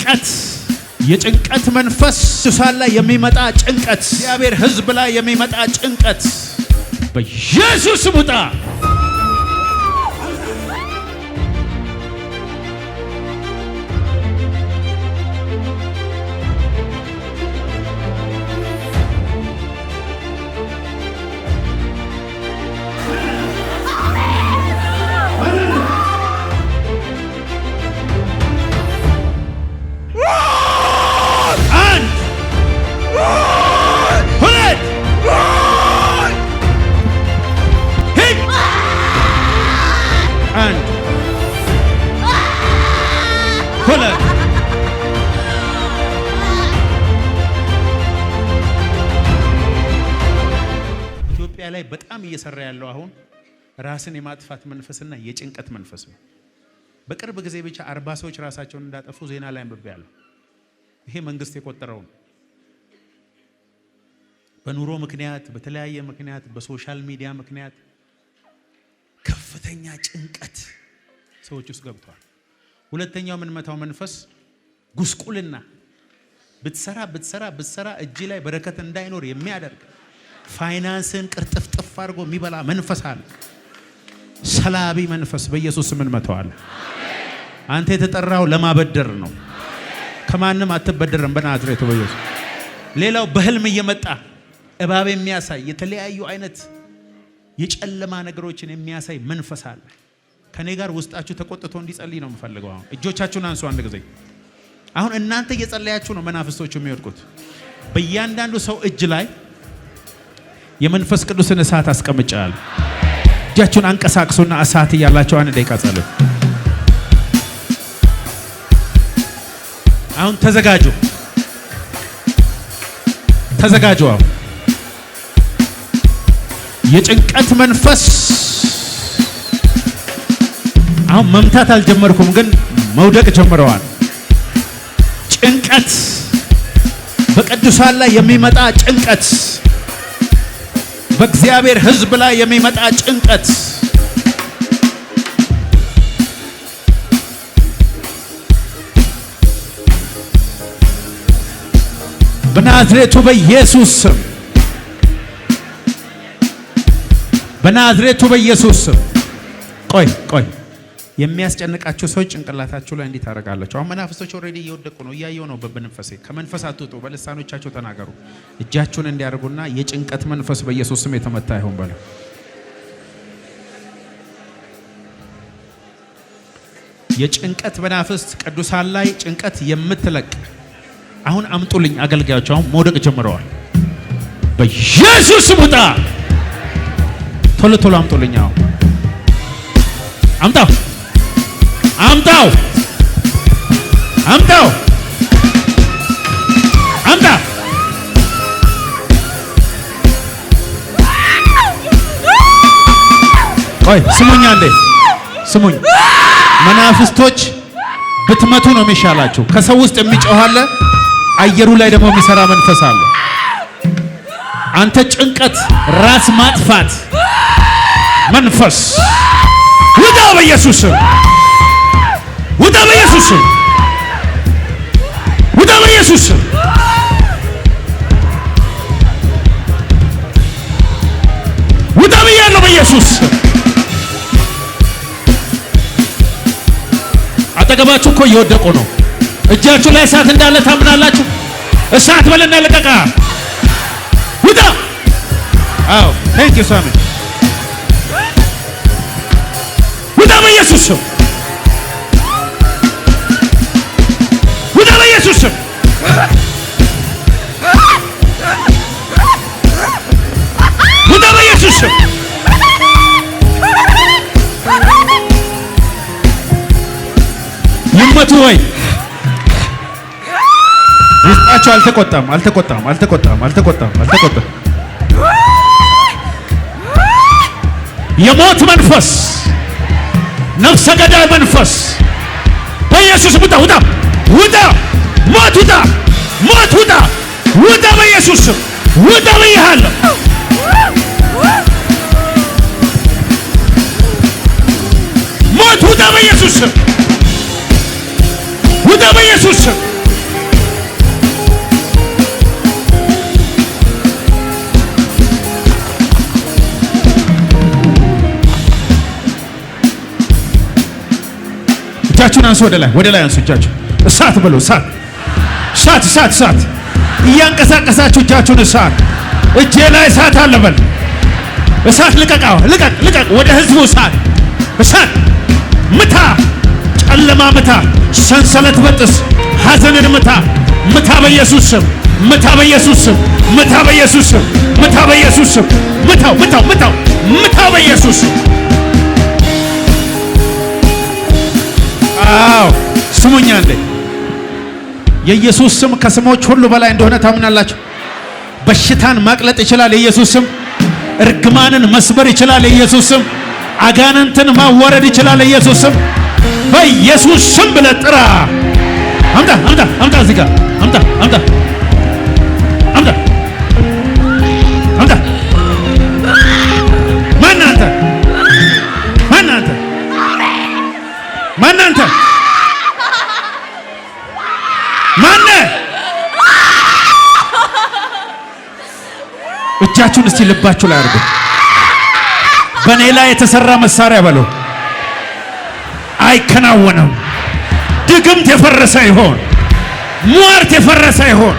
ጭንቀት የጭንቀት መንፈስ ሱሳን ላይ የሚመጣ ጭንቀት እግዚአብሔር ሕዝብ ላይ የሚመጣ ጭንቀት በኢየሱስ ውጣ። ኢትዮጵያ ላይ በጣም እየሰራ ያለው አሁን ራስን የማጥፋት መንፈስና የጭንቀት መንፈስ ነው። በቅርብ ጊዜ ብቻ 40 ሰዎች ራሳቸውን እንዳጠፉ ዜና ላይ አንብቤያለሁ። ይሄ መንግስት የቆጠረው ነው። በኑሮ ምክንያት፣ በተለያየ ምክንያት፣ በሶሻል ሚዲያ ምክንያት ከፍተኛ ጭንቀት ሰዎች ውስጥ ገብቷል። ሁለተኛው የምንመታው መንፈስ ጉስቁልና ብትሰራ እጅ ላይ በረከት እንዳይኖር የሚያደርግ ፋይናንስን ቅርጥፍጥፍ አድርጎ የሚበላ መንፈስ አለ። ሰላቢ መንፈስ በኢየሱስ ስም እንመታዋለን። አንተ የተጠራው ለማበደር ነው። ከማንም አትበደርም በናዝሬቱ በኢየሱስ። ሌላው በህልም እየመጣ እባብ የሚያሳይ የተለያዩ አይነት የጨለማ ነገሮችን የሚያሳይ መንፈስ አለ። ከኔ ጋር ውስጣችሁ ተቆጥቶ እንዲጸልይ ነው የምፈልገው። አሁን እጆቻችሁን አንሱ አንድ ጊዜ። አሁን እናንተ እየጸለያችሁ ነው መናፍስቶቹ የሚወድቁት። በእያንዳንዱ ሰው እጅ ላይ የመንፈስ ቅዱስን እሳት አስቀምጫለሁ። እጃችሁን አንቀሳቅሱና እሳት እያላችሁ አንድ ደቂቃ ጸልዩ። አሁን ተዘጋጁ። አሁን የጭንቀት መንፈስ አሁን መምታት አልጀመርኩም፣ ግን መውደቅ ጀምረዋል። ጭንቀት በቅዱሳን ላይ የሚመጣ ጭንቀት፣ በእግዚአብሔር ሕዝብ ላይ የሚመጣ ጭንቀት በናዝሬቱ በኢየሱስ ስም፣ በናዝሬቱ በኢየሱስ ስም። ቆይ የሚያስጨንቃቸው ሰዎች ጭንቅላታቸው ላይ እንዴት ታረጋላችሁ? አሁን መናፍስቶች ኦሬዲ እየወደቁ ነው፣ እያየው ነው። በመንፈሴ ከመንፈስ አትውጡ፣ በልሳኖቻቸው ተናገሩ። እጃችሁን እንዲያርጉና የጭንቀት መንፈስ በኢየሱስ ስም የተመታ ይሁን በሉ። የጭንቀት መናፍስት ቅዱሳን ላይ ጭንቀት የምትለቅ አሁን አምጡልኝ። አገልጋዮች አሁን መውደቅ ጀምረዋል። በኢየሱስ ስም ውጣ። ቶሎ አምጡልኝ። አሁን አምጣው። አምጣ። ቆይ ስሙኝ አንዴ ስሙኝ። መናፍስቶች ብትመቱ ነው የሚሻላችሁ። ከሰው ውስጥ የሚጮህ አለ፣ አየሩ ላይ ደግሞ የሚሰራ መንፈስ አለ። አንተ ጭንቀት፣ ራስ ማጥፋት መንፈስ ውጣ በኢየሱስ ስም። ውጣ በኢየሱስ ስም። ውጣ በኢየሱስ ስም። ውጣ ብያለሁ በኢየሱስ ስም። አጠገባችሁ እኮ እየወደቁ ነው። እጃችሁ ላይ እሳት እንዳለ ታምናላችሁ? እሳት በለና ለቀቃ። ውጣ። አዎ ቴንክ ዩ ሳሚ። ውጣ በኢየሱስ ስም። ውጣ በኢየሱስ ስም። ውጣ በኢየሱስ ስም። ይመቱ ወይ ውስጣቸው አልተቆጣም። የሞት መንፈስ፣ ነፍሰ ገዳይ መንፈስ በኢየሱስ ውጣ። ሞት ውጣ በኢየሱስ ስም። ውጣ ብያለሁ። ሞት ውጣ በኢየሱስ ስም። ውጣ በኢየሱስ ስም። እጃችሁን አንሱ፣ ወደ ላይ አንሱ እጃችሁ። እሳት ብሎ እሳት እሳት እሳት እሳት እያንቀሳቀሳችሁ እጃችሁን እሳት። እጄ ላይ እሳት አለ በል። እሳት ልቀቃው፣ ልቀቅ ልቀቅ። ወደ ህዝቡ እሳት እሳት ምታ፣ ጨለማ ምታ፣ ሰንሰለት በጥስ፣ ሐዘንን ምታ ምታ በኢየሱስ ስም፣ ምታ በኢየሱስ ስም፣ ምታ በኢየሱስ ስም፣ ምታ በኢየሱስ ስም። ምታው ምታው ምታው ምታው በኢየሱስ ስም። አዎ ስሙኛ እንዴ የኢየሱስ ስም ከስሞች ሁሉ በላይ እንደሆነ ታምናላችሁ? በሽታን ማቅለጥ ይችላል የኢየሱስ ስም። እርግማንን መስበር ይችላል የኢየሱስ ስም። አጋንንትን ማወረድ ይችላል የኢየሱስ ስም። በኢየሱስ ስም ብለህ ጥራ። አምጣ አምጣ አምጣ፣ እዚህ ጋር አምጣ አምጣ አምጣ አምጣ። ማን አንተ? ማን አንተ? ማን አንተ? ማን? እጃችሁን እስቲ ልባችሁ ላይ አድርጉ። በእኔ ላይ የተሰራ መሳሪያ በለው አይከናወንም። ድግምት የፈረሰ ይሆን፣ ሟርት የፈረሰ ይሆን፣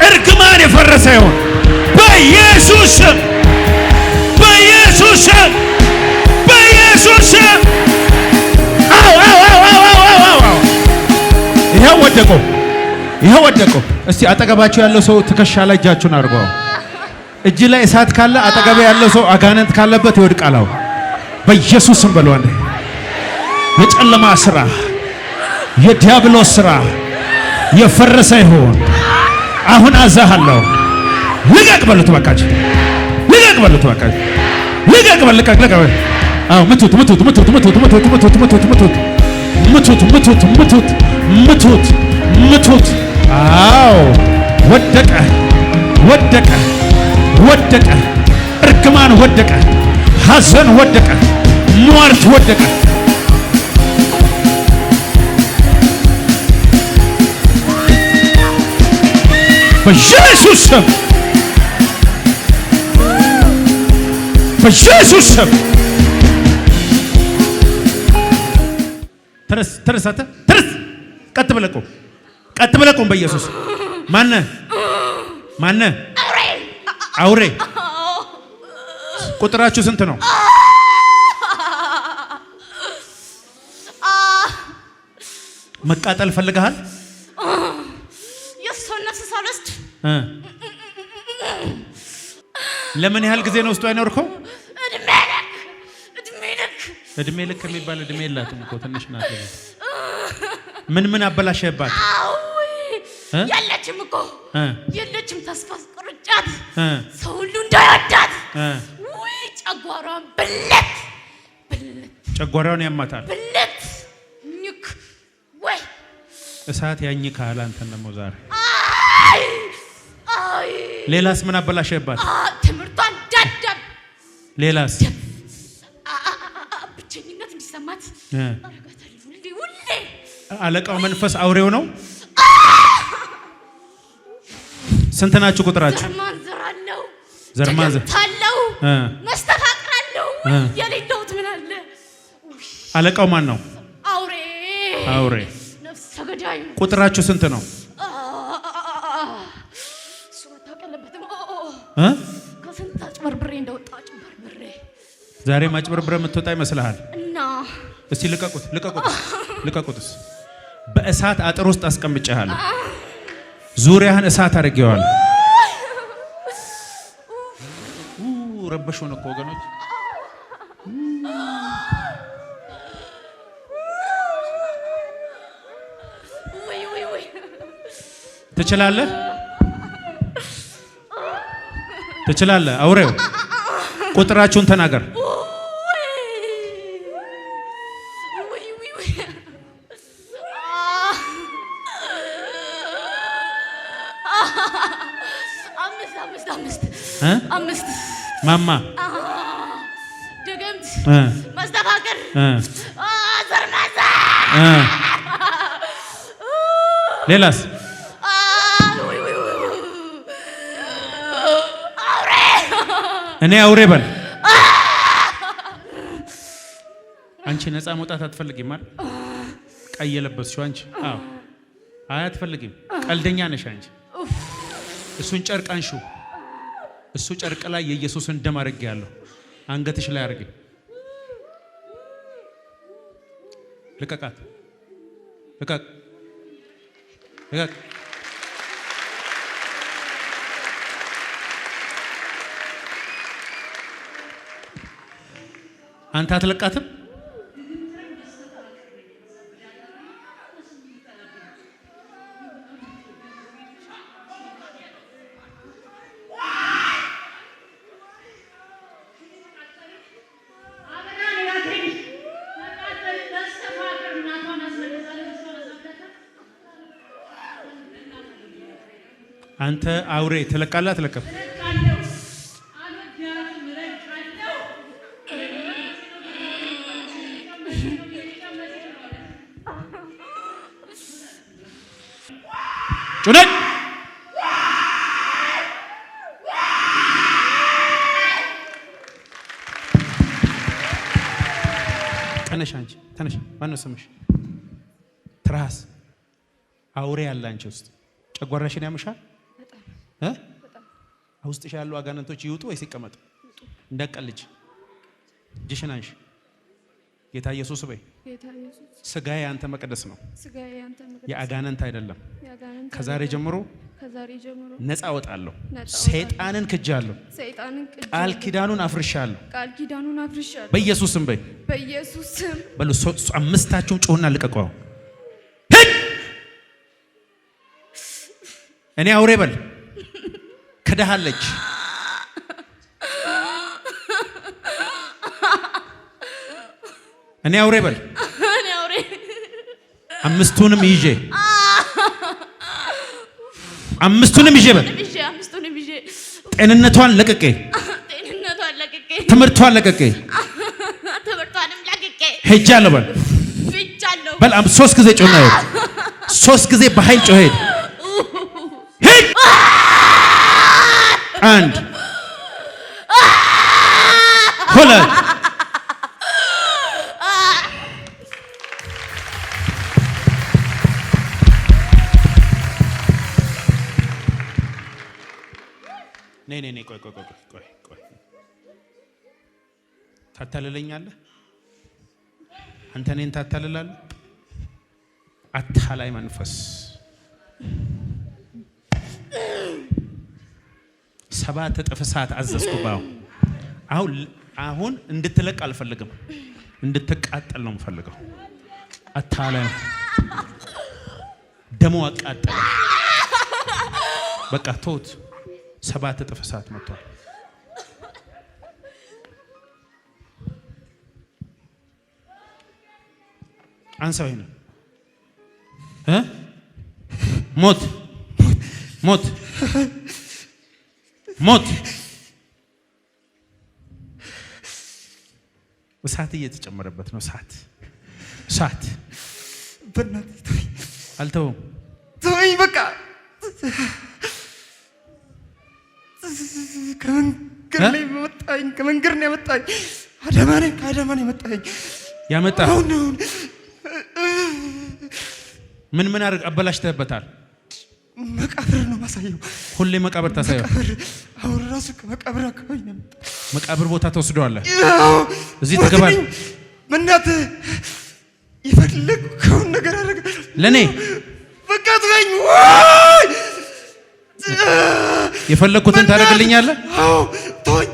እርግማን የፈረሰ ይሆን በኢየሱስ ስም፣ በኢየሱስ ስም፣ በኢየሱስ ስም። አው አው አው አው አው አው ይሄው ወደቁ፣ ይሄው ወደቁ። እስቲ አጠገባችሁ ያለው ሰው ትከሻ ላይ እጃችሁን አድርጉ። እጅ ላይ እሳት ካለ አጠገብ ያለው ሰው አጋንንት ካለበት ይወድቃል። በኢየሱስ ስም በለው። የጨለማ ስራ፣ የዲያብሎስ ስራ የፈረሰ ይሁን። አሁን አዛሃለሁ። ልቀቅ በሉት በቃችሁ፣ ልቀቅ በሉት በቃችሁ፣ ልቀቅ በል፣ ልቀቅ ልቀቅ። አዎ ምቱት ምቱት ምቱት ምቱት ምቱት ምቱት ምቱት ምቱት ምቱት ምቱት ምቱት ምቱት ምቱት። አዎ ወደቀ ወደቀ ወደቀ። እርግማን ወደቀ፣ ሐዘን ወደቀ፣ ሟርት ወደቀ። በኢየሱስ ስም፣ በኢየሱስ ስም። ተነስ ተነስ፣ አንተ ተነስ። ቀጥ ብለህ ቁም፣ ቀጥ ብለህ ቁም። በኢየሱስ ማነህ? ማነህ? አውሬ። ቁጥራችሁ ስንት ነው? መቃጠል ፈልገሃል? የእሷን ነፍስ ሳልወስድ ለምን ያህል ጊዜ ነው ውስጡ አይኖርከው? እድሜ ልክ የሚባል እድሜ የላትም እኮ ትንሽ ናት። ምን አበላሸባት? የለችም እኮ የለችም። ተስፋ ቆርጫት፣ ሰው ሁሉ እንዳያዳት። ውይ ጨጓራን ብለት ብለት፣ ጨጓራውን ያማታል ብለት ኝክ። ወይ እሳት ያኝካል። አንተን ደግሞ ዛሬ አይ ሌላስ ምን አበላሸባት? ትምህርቷን ዳዳብ። ሌላስ ብቸኝነት እንዲሰማት አረጋታለሁ ሁሌ። አለቃው መንፈስ አውሬው ነው። ስንት ናችሁ ቁጥራችሁ? ዘርማንዘራለሁ፣ ዘርማንዘራለሁ፣ መስተፋቅራለሁ። የሌለሁት ምን አለ? አለቃው ማን ነው? አውሬ። አውሬ ነፍሰ ገዳይ። ቁጥራችሁ ስንት ነው? እሱ መታወቂያለበትም። ከስንት አጭበርብሬ እንደወጣ አጭበርብሬ ዛሬ ማጭበርብሬ የምትወጣ ይመስልሃል? እና እስቲ ልቀቁት፣ ልቀቁት፣ ልቀቁትስ። በእሳት አጥር ውስጥ አስቀምጬሃለሁ። ዙሪያህን እሳት አድርጌዋለሁ። ረበሹን እኮ ወገኖች። ትችላለህ፣ ትችላለህ። አውሬው ቁጥራችሁን ተናገር። አምስት ማማ ድግምት፣ መስተፋቅር፣ ዘርማዛ። ሌላስ? እኔ አውሬ በል። አንቺ ነፃ መውጣት አትፈልጊም አይደል? ቀይ የለበስሽው አንቺ? አዎ። አትፈልጊም? ቀልደኛ ነሽ አንቺ። እሱን ጨርቅ አንሺው። እሱ ጨርቅ ላይ የኢየሱስን ደም አድርጌያለሁ። አንገትሽ ላይ አድርጌ ልቀቃት። ልቀቅ፣ ልቀቅ። አንተ አትለቃትም? አንተ አውሬ ትለቃለህ አትለቅም? ጩነን ተነሽ፣ አንቺ ተነሽ። ማነው ስምሽ? ትራስ አውሬ ያለ አንቺ ውስጥ ጨጓራሽን ያምሻል። ውስጥሽ ያሉ አጋንንቶች ይውጡ ወይስ ይቀመጡ? እንዳቀልጅ እጅሽን አንሺ። ጌታ ኢየሱስ በይ። ስጋዬ አንተ መቅደስ ነው፣ የአጋንንት አይደለም። ከዛሬ ጀምሮ ነፃ ወጣለሁ። ሰይጣንን ክጃለሁ፣ ቃል ኪዳኑን አፍርሻለሁ። በኢየሱስ ስም በይ። በሉ አምስታችሁም ጮህና ልቀቁ። እኔ አውሬ በል። ክዳሃለች። እኔ አውሬ በል። አምስቱንም ይዤ በል። ጤንነቷን ለቅቄ፣ ትምህርቷን ለቅቄ ሄጃለሁ በል። በል 3 ጊዜ ጮህና ሄድ። 3 ጊዜ በኃይል ጮህ ሄድ። ሄድ 1 2 ነይ ቆይ ታታልለኛለህ አንተ። እኔን ታታልላለህ። አታላይ መንፈስ 7 እጥፍ እሳት አዘዝኩባው። አሁን እንድትለቅ አልፈልግም፣ እንድትቃጠል ነው የምፈልገው። አታላይ ደሞ አቃጠለ። በቃ ቶት 7 እጥፍ እሳት መጥቷል። አንሳው ይሄን ሞት ሞት ሞት። እሳት እየተጨመረበት ነው። እሳት በእናትህ አልተውም። ተወኝ በቃ። ከመንገድ ነው ያመጣኝ። ከአዳማ ነው ያመጣኝ። ያመጣ ምን አድርግ አበላሽተህበታል? መቃብር ነው ማሳየው። ሁሌ መቃብር ታሳየው። አሁን ራሱ ከመቃብር አካባቢ ነው። መቃብር ቦታ ተወስደዋለህ። እዚህ ተገባል። በእናትህ የፈለግከውን ነገር አድርግ። ለኔ በቃ ተወኝ። የፈለግኩትን ታደርግልኛለህ? አዎ ተወኝ።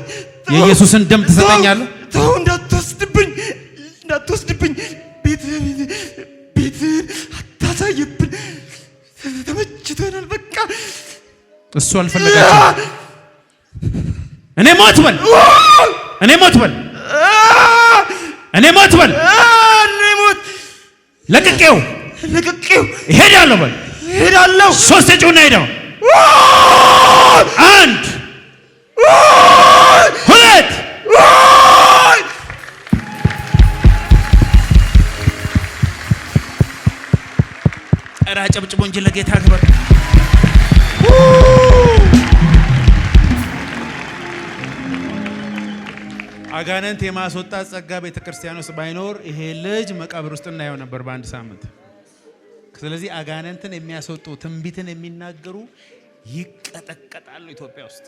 የኢየሱስን ደም ትሰጠኛለህ? ተው፣ እንዳትወስድብኝ። ቤት አታሳይብን። ተመችቶናል በቃ። እሱ አልፈለጋችሁም። እኔ ሞት በል። ለቅቄው እሄዳለሁ በል። 3 ጩና ሄደው 1 2 ራ ጨብጭቦ እንጂ ለጌታ ክብር። አጋንንት የማስወጣት ጸጋ ቤተክርስቲያን ውስጥ ባይኖር ይሄ ልጅ መቃብር ውስጥ እናየው ነበር በአንድ ሳምንት። ስለዚህ አጋንንትን የሚያስወጡ ትንቢትን የሚናገሩ ይቀጠቀጣሉ ኢትዮጵያ ውስጥ።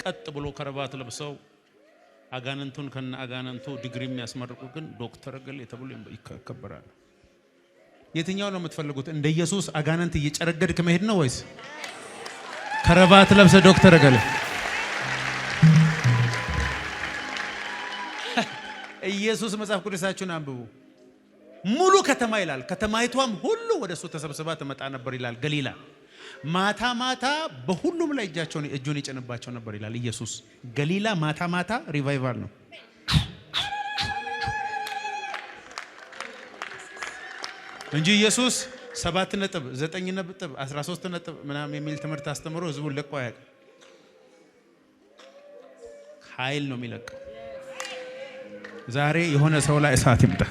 ቀጥ ብሎ ከረባት ለብሰው አጋንንቱን ከነ አጋንንቱ ዲግሪ የሚያስመርቁ ግን ዶክተር ገሌ ተብሎ ይከበራሉ። የትኛው ነው የምትፈልጉት? እንደ ኢየሱስ አጋንንት እየጨረገድክ መሄድ ነው ወይስ ከረባት ለብሰ ዶክተር ገሌ? ኢየሱስ መጽሐፍ ቅዱሳችሁን አንብቡ። ሙሉ ከተማ ይላል፣ ከተማይቷም ሁሉ ወደሱ ተሰብስባ ትመጣ ነበር ይላል። ገሊላ ማታ ማታ በሁሉም ላይ እጁን ይጭንባቸው ነበር ይላል ኢየሱስ። ገሊላ ማታ ማታ ሪቫይቫል ነው። እንጂ ኢየሱስ 7 ነጥብ 9 ነጥብ 13 ነጥብ ምናምን የሚል ትምህርት አስተምሮ ህዝቡን ለቆ አያውቅም። ኃይል ነው የሚለቀው። ዛሬ የሆነ ሰው ላይ እሳት ይምጣ።